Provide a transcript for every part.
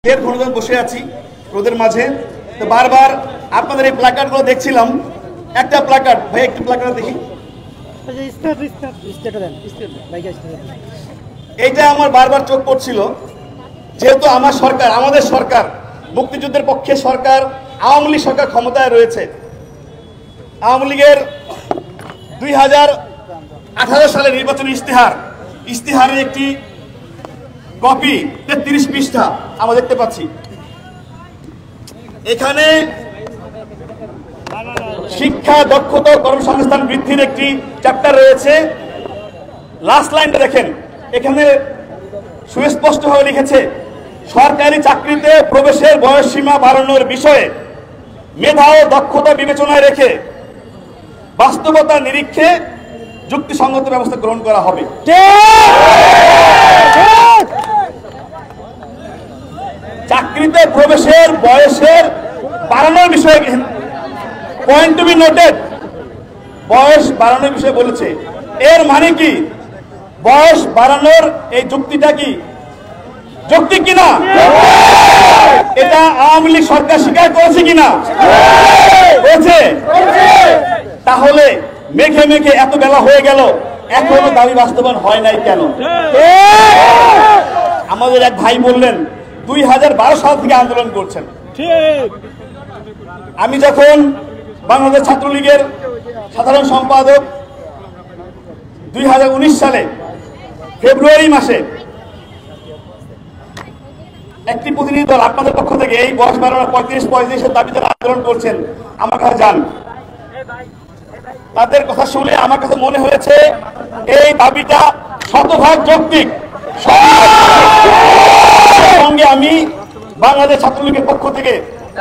ঘনজন বসে আছি রোদের মাঝে, তো বারবার আপনাদের এই প্ল্যাকার্ডগুলো দেখছিলাম। একটা প্ল্যাকার্ড ভাই, একটু প্ল্যাকার্ড দেখি। এইটা আমার বারবার চোখ পড়ছিল, যেহেতু আমার সরকার, আমাদের সরকার মুক্তিযুদ্ধের পক্ষে সরকার, আওয়ামী লীগ সরকার ক্ষমতায় রয়েছে। আওয়ামী লীগের 2018 সালের নির্বাচনী ইশতেহারের একটি কপি 33 পৃষ্ঠা আমরা দেখতে পাচ্ছি। এখানে শিক্ষা, দক্ষতা, কর্মসংস্থান বৃদ্ধির একটি চ্যাপ্টার রয়েছে। লাস্ট লাইনটা দেখেন, এখানে সুস্পষ্টভাবে লিখেছে, সরকারি চাকরিতে প্রবেশের বয়সসীমা বাড়ানোর বিষয়ে মেধা ও দক্ষতা বিবেচনায় রেখে বাস্তবতার নিরীক্ষে যুক্তিসঙ্গত ব্যবস্থা গ্রহণ করা হবে। চাকরিতে প্রবেশের বয়সের বাড়ানোর বিষয়ে, পয়েন্ট টু বি নোটেড, বয়স বাড়ানোর বিষয়ে বলেছে। এর মানে কি, বয়স বাড়ানোর এই যুক্তিটা কি যৌক্তিক কিনা? এটা আওয়ামী লীগ সরকার স্বীকার করেছে কিনা? করেছে। তাহলে মেঘে মেঘে এত বেলা হয়ে গেল, এখনো দাবি বাস্তবায়ন হয় নাই কেন? আমাদের এক ভাই বললেন 2012 সাল থেকে আন্দোলন করছেন। আমি যখন বাংলাদেশ ছাত্রলীগের সাধারণ সম্পাদক 2019 সালে ফেব্রুয়ারি মাসে একটি প্রতিনিধি দল আপনাদের পক্ষ থেকে এই বয়স বাড়ানোর 35-35 দাবিতে আন্দোলন করছেন, আমার কাছে যান। তাদের কথা শুনে আমার কাছে মনে হয়েছে এই দাবিটা শতভাগ যৌক্তিক। সঙ্গে আমি বাংলাদেশ ছাত্রলীগের পক্ষ থেকে,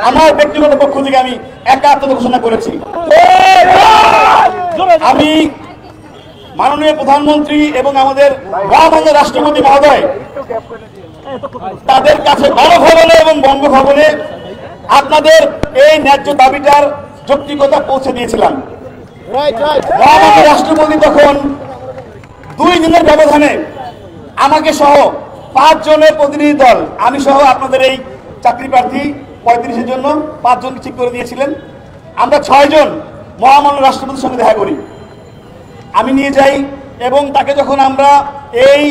আমার ব্যক্তিগত পক্ষ থেকে আমি একাত্মতা ঘোষণা করেছি। আমি মাননীয় প্রধানমন্ত্রী এবং আমাদের মহামান্য রাষ্ট্রপতি মহোদয় তাদের কাছে গণভবনে এবং বঙ্গভবনে আপনাদের এই ন্যায্য দাবিটার যৌক্তিকতা পৌঁছে দিয়েছিলাম। মহামান্য রাষ্ট্রপতি তখন 2 দিনের ব্যবধানে আমাকে সহ 5 জনের প্রতিনিধি দল, আমি সহ আপনাদের এই চাকরি প্রার্থী 35-এর জন্য 5 জনকে ঠিক করে দিয়েছিলেন। আমরা 6 জন মহামান্য রাষ্ট্রপতির সঙ্গে দেখা করি, আমি নিয়ে যাই, এবং তাকে যখন আমরা এই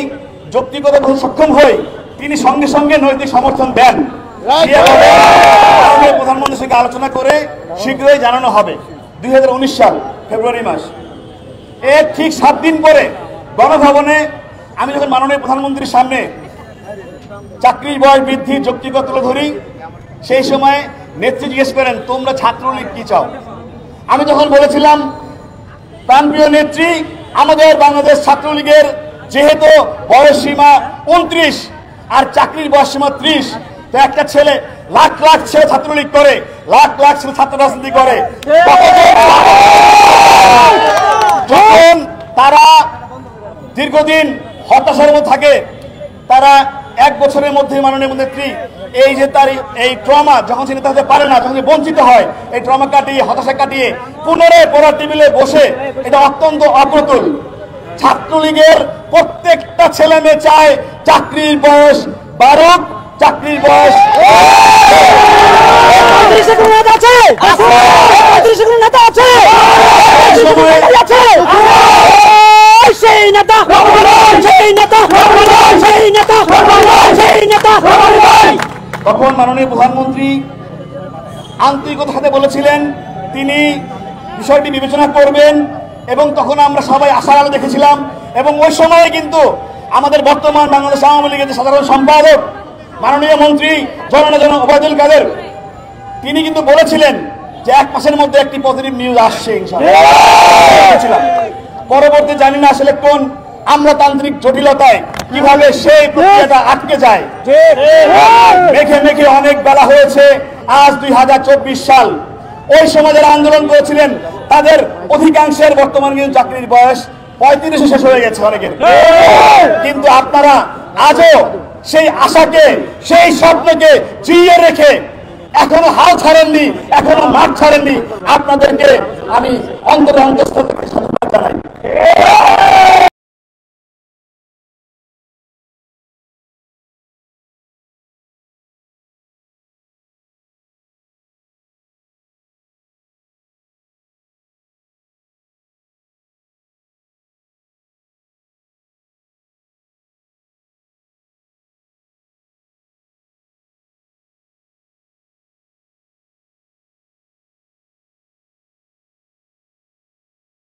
যৌক্তিকতা বলতে সক্ষম হই, তিনি সঙ্গে সঙ্গে নৈতিক সমর্থন দেন। প্রধানমন্ত্রীর সঙ্গে আলোচনা করে শীঘ্রই জানানো হবে। 2019 সাল ফেব্রুয়ারি মাস, এর ঠিক 7 দিন পরে গণভবনে আমি যখন মাননীয় প্রধানমন্ত্রীর সামনে চাকরির বয়স বৃদ্ধির যৌক্তিকতা তুলে ধরি, সেই সময় নেত্রী জিজ্ঞেস করেন, তোমরা ছাত্রলীগ কি চাও? আমি তখন বলেছিলাম, প্রাণপ্রিয় নেত্রী, আমাদের বাংলাদেশ ছাত্রলীগের যেহেতু বয়স সীমা 29 আর চাকরির বয়স সীমা 30, তো একটা ছেলে লাখ লাখ ছেলে ছাত্রলীগ করে, লাখ লাখ ছেলে ছাত্র রাজনীতি করে, যখন তারা দীর্ঘদিন হতাশার মধ্যে থাকে, তারা 1 বছরের মধ্যে মাননীয় নেত্রী এই যে তার এই ট্রমা যখন সে নিতে পারে না, যখন বঞ্চিত হয়, এই ট্রমা কাটিয়ে, হতাশা কাটিয়ে পুনরায় পড়ার টেবিলে বসে, এটা অত্যন্ত অপ্রতুল। ছাত্রলীগের প্রত্যেকটা ছেলে মেয়ে চায় চাকরির বয়স বাড়ুক, চাকরির বয়স তখন মাননীয় প্রধানমন্ত্রী আন্তরিকতার সাথে বলেছিলেন তিনি বিষয়টি বিবেচনা করবেন, এবং তখন আমরা সবাই আশার আলো দেখেছিলাম। এবং ওই সময়ে কিন্তু আমাদের বর্তমান বাংলাদেশ আওয়ামী লীগের সাধারণ সম্পাদক মাননীয় মন্ত্রী জননেতা ওবায়দুল কাদের, তিনি কিন্তু বলেছিলেন যে 1 মাসের মধ্যে একটি পজিটিভ নিউজ আসছে ইনশাআল্লাহ। পরবর্তী জানি না আসলে কোন আমলাতান্ত্রিক জটিলতায় কিভাবে সেই প্রক্রিয়াটা আটকে যায়। মেঘে মেঘে অনেক বেলা হয়েছে, আজ 2024 সাল। ওই সময় যারা আন্দোলন করেছিলেন তাদের অধিকাংশের বর্তমানে কিন্তু চাকরির বয়স 35 শেষ হয়ে গেছে অনেকের। কিন্তু আপনারা আজও সেই আশাকে, সেই স্বপ্নকে জিইয়ে রেখে এখনো হাল ছাড়েননি, এখনো মাঠ ছাড়েননি। আপনাদেরকে আমি অন্তরস্থল থেকে ধন্যবাদ জানাই।